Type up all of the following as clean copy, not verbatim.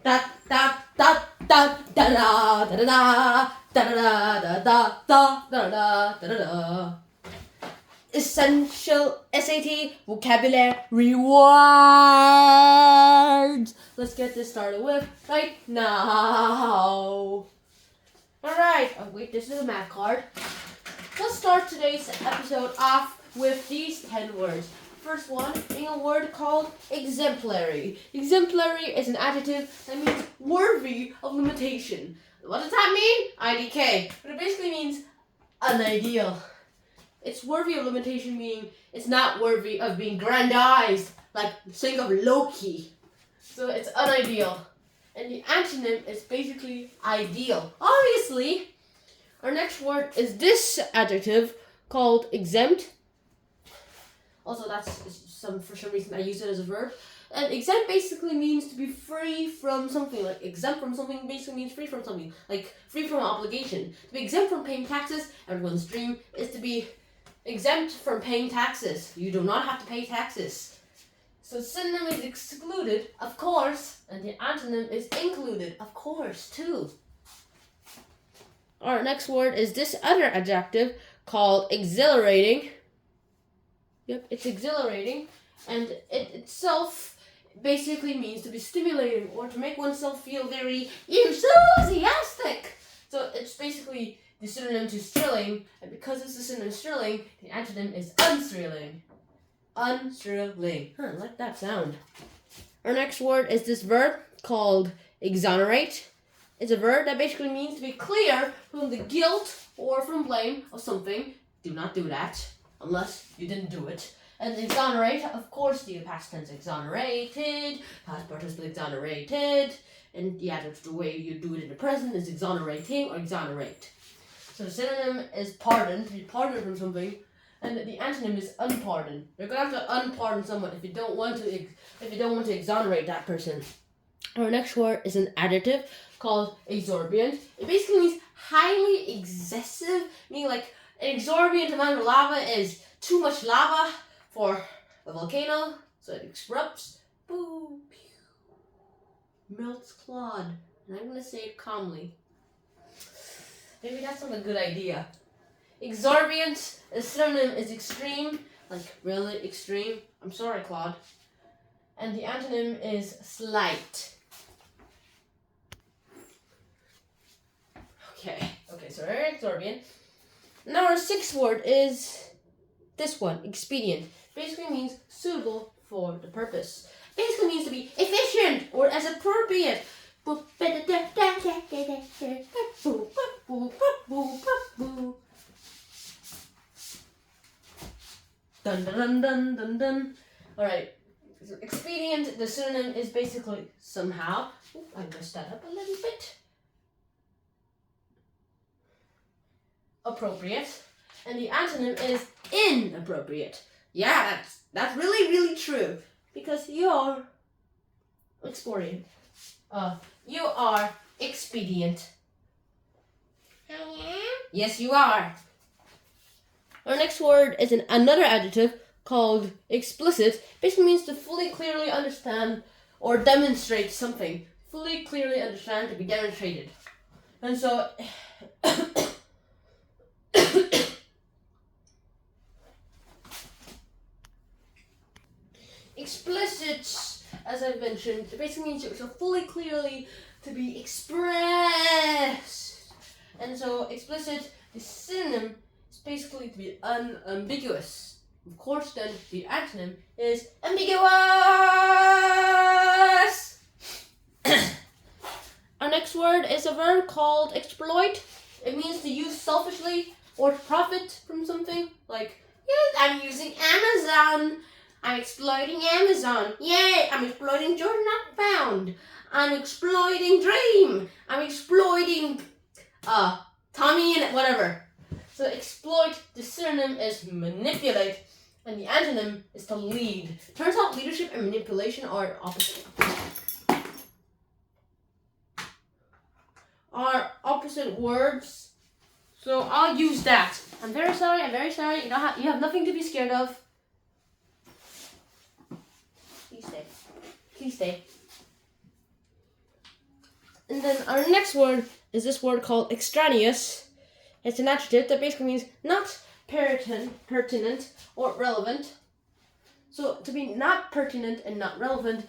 Da da da da da da da da da da da da da da da. Essential SAT vocabulary words. Let's get this started with right now. Alright, oh wait, this is a math card. Let's start today's episode off with these 10 words. First one being a word called exemplary. Exemplary is an adjective that means worthy of limitation. What does that mean? IDK. But it basically means unideal. It's worthy of limitation, meaning it's not worthy of being grandized, like think of Loki. So it's unideal. And the antonym is basically ideal. Obviously, our next word is this adjective called exempt. Also, for some reason I use it as a verb. And exempt basically means to be free from something. Like exempt from something basically means free from something. Like free from obligation. To be exempt from paying taxes, everyone's dream is to be exempt from paying taxes. You do not have to pay taxes. So synonym is excluded, of course, and the antonym is included, of course, too. Our next word is this other adjective called exhilarating. Yep, it's exhilarating, and it itself basically means to be stimulating or to make oneself feel very enthusiastic. So it's basically the synonym to thrilling, and because it's the synonym thrilling, the antonym is unthrilling. Unthrilling. I like that sound. Our next word is this verb called exonerate. It's a verb that basically means to be clear from the guilt or from blame of something. Do not do that unless you didn't do it. And exonerate, of course, the past tense exonerated, past participle exonerated, and yeah, that's the way you do it in the present is exonerating or exonerate. So the synonym is pardon, to be pardoned from something, and the antonym is unpardon. You're gonna have to unpardon someone if you don't want to exonerate that person. Our next word is an adjective called exorbitant. It basically means highly excessive, meaning like an exorbitant amount of lava is too much lava for a volcano, so it erupts, boom, pew, melts clod. And I'm gonna say it calmly. Maybe that's not a good idea. Exorbitant, a synonym is extreme, like really extreme. I'm sorry, Claude. And the antonym is slight. Okay, so very exorbitant. Now our sixth word is this one, expedient. Basically means suitable for the purpose. Basically means to be efficient or as appropriate. Dun dun dun dun dun dun. Alright. So expedient, the synonym is basically somehow. I messed that up a little bit. Appropriate. And the antonym is inappropriate. Yeah, that's really, really true. Because you're expedient. You are expedient. Yes, you are. Our next word is another adjective called explicit. Basically means to fully, clearly understand or demonstrate something. Fully, clearly understand, to be demonstrated. And so, explicit, as I mentioned, it basically means so fully, clearly to be expressed. And so, explicit, the synonym is basically to be unambiguous. Of course, then the antonym is ambiguous. Our next word is a verb called exploit. It means to use selfishly or to profit from something. Like, yes, I'm using Amazon. I'm exploiting Amazon. Yay, I'm exploiting Jordan Not Found. I'm exploiting Dream. I'm exploiting Tommy and whatever. So exploit, the synonym is manipulate, and the antonym is to lead. Turns out leadership and manipulation are opposite. Are opposite words. So I'll use that. I'm very sorry. You have nothing to be scared of. Please stay. then our next word is this word called extraneous. It's an adjective that basically means not pertinent or relevant. So to be not pertinent and not relevant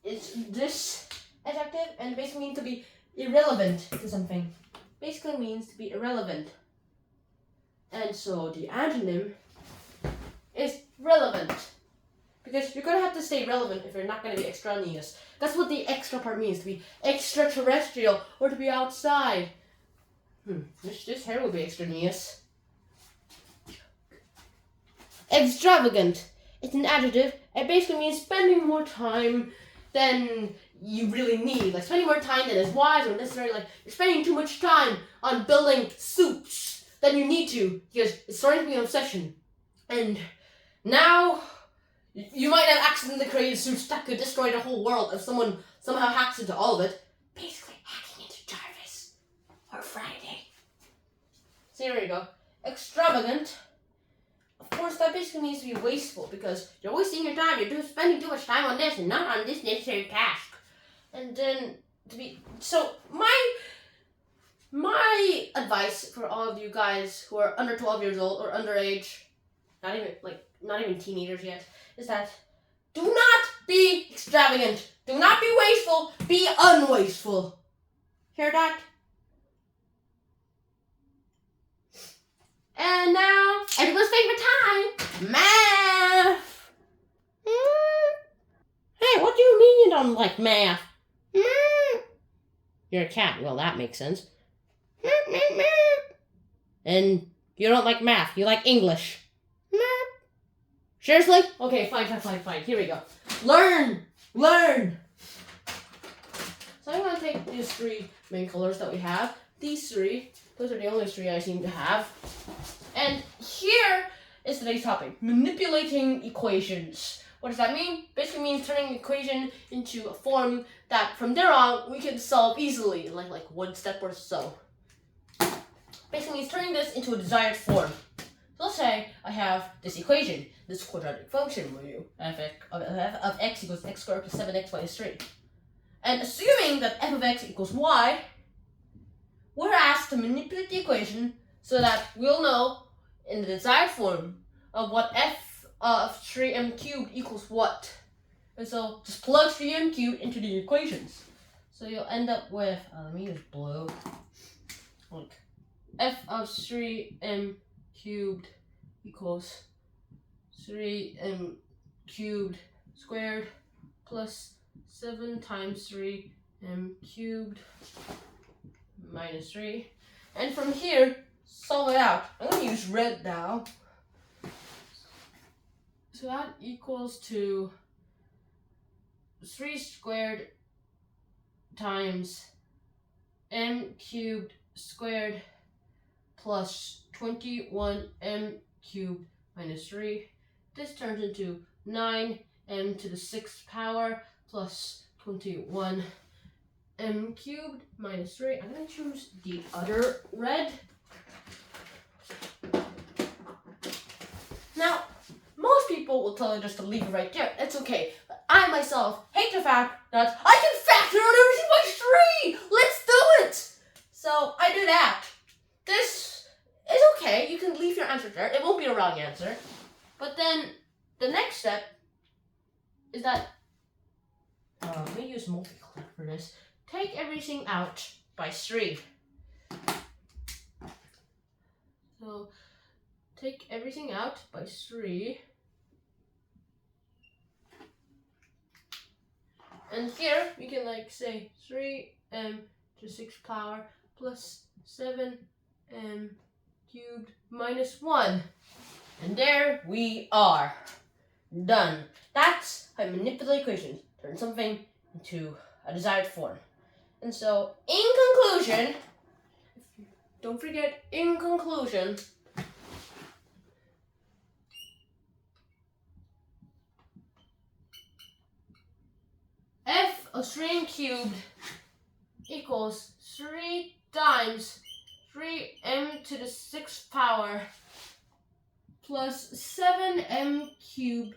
is this adjective, and basically means to be irrelevant to something. Basically means to be irrelevant. And so the antonym is relevant. Because you're going to have to stay relevant if you're not going to be extraneous. That's what the extra part means, to be extraterrestrial or to be outside. This hair will be extraneous. Extravagant. It's an adjective. It basically means spending more time than you really need. Like spending more time than is wise or necessary. Like you're spending too much time on building suits than you need to because it's starting to be an obsession. And now you might have accidentally created suits that could destroy the whole world if someone somehow hacks into all of it. Basically hacking into Jarvis or Friday. So here we go. Extravagant. Of course, that basically means to be wasteful because you're wasting your time. You're spending too much time on this and not on this necessary task. And then to be so my advice for all of you guys who are under 12 years old or underage, not even teenagers yet, is that do not be extravagant. Do not be wasteful. Be unwasteful. Hear that? And now, everyone's favorite time, math. Hey, what do you mean you don't like math? You're a cat. Well, that makes sense. And you don't like math. You like English. Seriously? Okay, fine. Here we go. Learn. So I'm going to take these three main colors that we have. These three. Those are the only three I seem to have. And here is today's topic. Manipulating equations. What does that mean? Basically means turning an equation into a form that from there on we can solve easily. Like one step or so. Basically means turning this into a desired form. So let's say I have this equation, this quadratic function where you f of x equals x squared plus 7x minus 3. And assuming that f of x equals y, we're asked to manipulate the equation so that we'll know in the desired form of what f of 3m cubed equals what. And so just plug 3m cubed into the equations. So you'll end up with, let me use blue. Like f of 3m cubed equals 3m cubed squared plus 7 times 3m cubed minus 3. And from here, solve it out. I'm going to use red now. So that equals to 3 squared times m cubed squared plus 21m cubed minus 3. This turns into 9m to the 6th power plus 21m cubed minus 3. I'm going to choose the other red. Now, most people will tell you just to leave it right there. It's okay. But I myself hate the fact that I can factor out everything by 3! Let's do it! So I do that. This is okay. You can leave your answer there. It won't be a wrong answer. But then the next step is that let me use multi-click for this. Take everything out by 3. So take everything out by 3. And here we can say 3m to 6th power plus 7m cubed minus 1. And there we are. Done. That's how you manipulate equations. Turn something into a desired form. And so, in conclusion, don't forget, in conclusion, f of 3m cubed equals 3 times 3m to the 6th power plus 7m cubed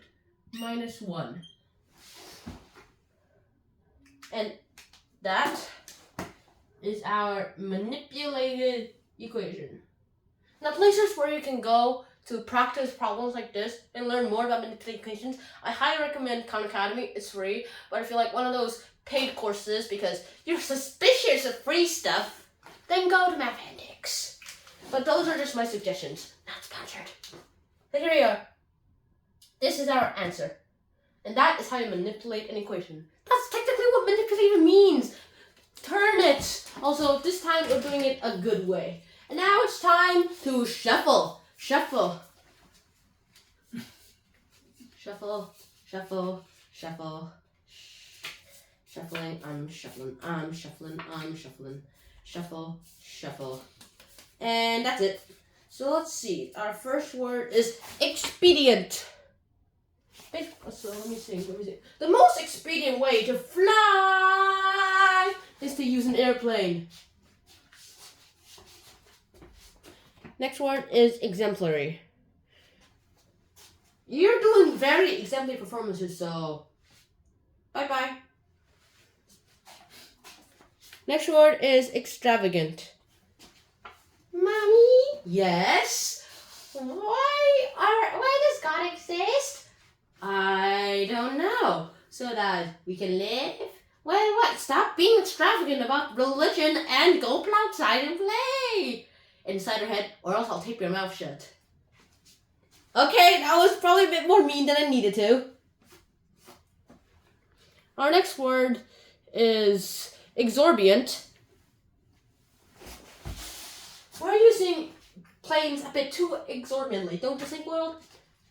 minus 1. And that is our manipulated equation. Now, places where you can go to practice problems like this and learn more about manipulated equations, I highly recommend Khan Academy. It's free, but if you like one of those paid courses because you're suspicious of free stuff, then go to Mathematics. But those are just my suggestions, not sponsored. But here we are. This is our answer. And that is how you manipulate an equation. That's technically what manipulate means. Turn it. Also, this time we're doing it a good way. And now it's time to shuffle. Shuffle. Shuffle. Shuffle. Shuffle. Shuffling. I'm shuffling. I'm shuffling. I'm shuffling. Shuffle. Shuffle. And that's it. So let's see. Our first word is expedient. So let me see. The most expedient way to fly is to use an airplane. Next word is exemplary. You're doing very exemplary performances, so bye-bye. Next word is extravagant. Mommy? Yes? Why does God exist? I don't know. So that we can live? Well, what? Stop being extravagant about religion and go outside and play. Inside her head, or else I'll tape your mouth shut. Okay, that was probably a bit more mean than I needed to. Our next word is exorbitant. We're using planes a bit too exorbitantly, don't you think, world?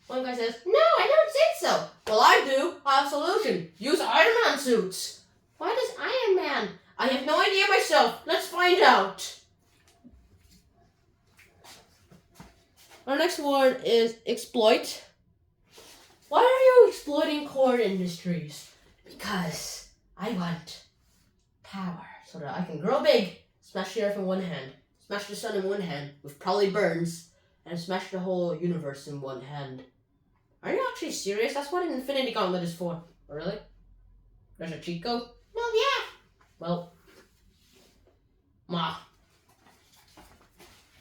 One guy says, no, I don't think so. Well, I do. I have a solution. Use Iron Man suits. Why does Iron Man? I have no idea myself. Let's find out. Our next word is exploit. Why are you exploiting core industries? Because I want power so that I can grow big, smash the earth in one hand, smash the sun in one hand with probably burns, and smash the whole universe in one hand. Are you actually serious? That's what an Infinity Gauntlet is for. Oh, really? There's a cheat code? Well, yeah. Well,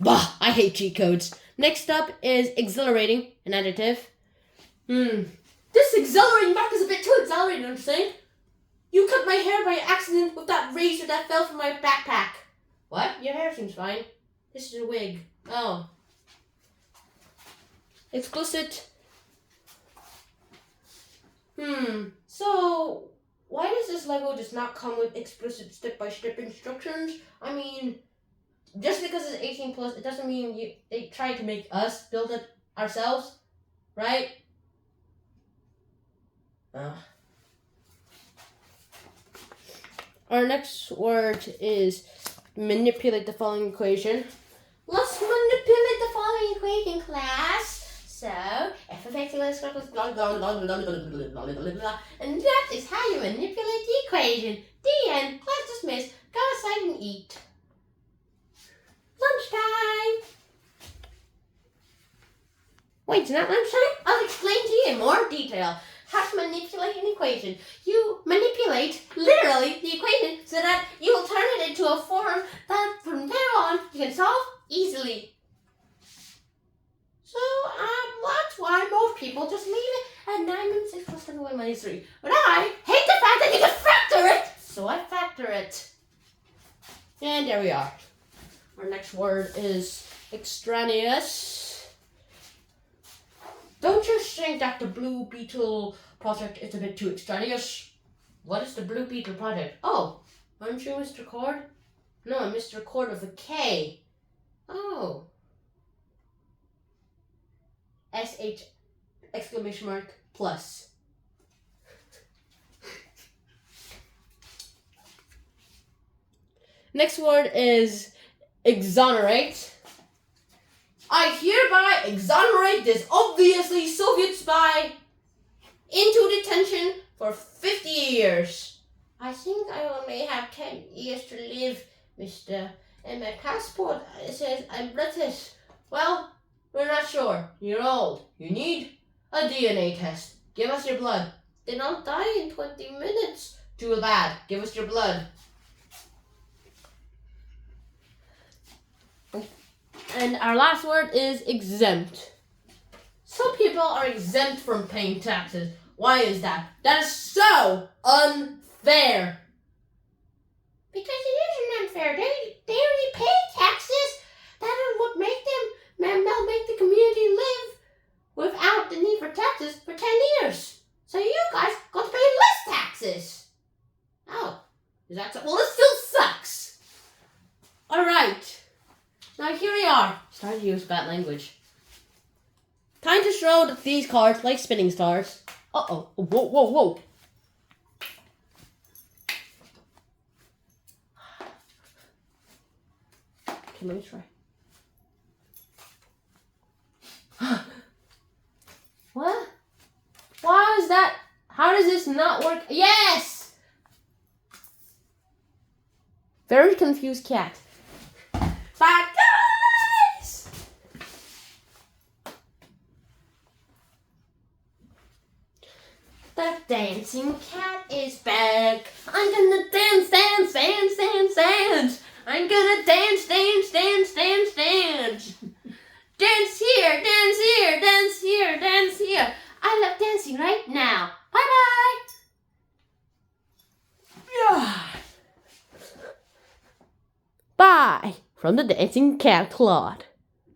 bah, I hate cheat codes. Next up is exhilarating, an adjective. This exhilarating back is a bit too exhilarating, don't you think? You cut my hair by accident with that razor that fell from my backpack. What? Your hair seems fine. This is a wig. Oh. Explicit. So, why does this Lego just not come with explicit step-by-step instructions? I mean, just because it's 18 plus, it doesn't mean they try to make us build it ourselves, right? Our next word is manipulate the following equation. Let's manipulate the following equation, class. So, f of x equals blah, blah, blah, blah, blah, blah, blah, blah, and that is how you manipulate the equation. The end. Class dismissed. Go outside and eat. Lunchtime. Wait, it's not lunchtime? I'll explain to you in more detail how to manipulate an equation. You manipulate, literally, the equation so that you will turn it into a form that from there on you can solve easily. So, that's why most people just leave it at 9 minus 6 plus 7 minus 3. But I hate the fact that you can factor it! So I factor it. And there we are. Our next word is extraneous. Don't you think that the Blue Beetle project is a bit too extraneous? What is the Blue Beetle project? Oh, aren't you Mr. Cord? No, I'm Mr. Cord with a K. Oh. SH exclamation mark plus. Next word is exonerate. I hereby exonerate this obviously Soviet spy into detention for 50 years. I think I only have 10 years to live, mister. And my passport says I'm British. Well, we're not sure. You're old. You need a DNA test. Give us your blood. Then I'll die in 20 minutes. Too bad. Give us your blood. And our last word is exempt. Some people are exempt from paying taxes. Why is that? That is so unfair. Because it isn't unfair. They already pay taxes. That is what they'll make the community live without the need for taxes for 10 years. So you guys got to pay less taxes. Oh, is that so? Well, it still sucks. All right. Now here we are. Starting to use bad language. Time to throw these cards like spinning stars. Uh-oh. Whoa, whoa, whoa. Okay, let me try. What? Why is that? How does this not work? Yes! Very confused cat. Bye, guys! The dancing cat is back. I'm gonna dance, dance, dance, dance, dance. I'm gonna dance, dance, dance, dance, dance. Dance here, dance here, dance here, dance here. I love dancing right now. Bye-bye. Bye from the Dancing Cat Claude.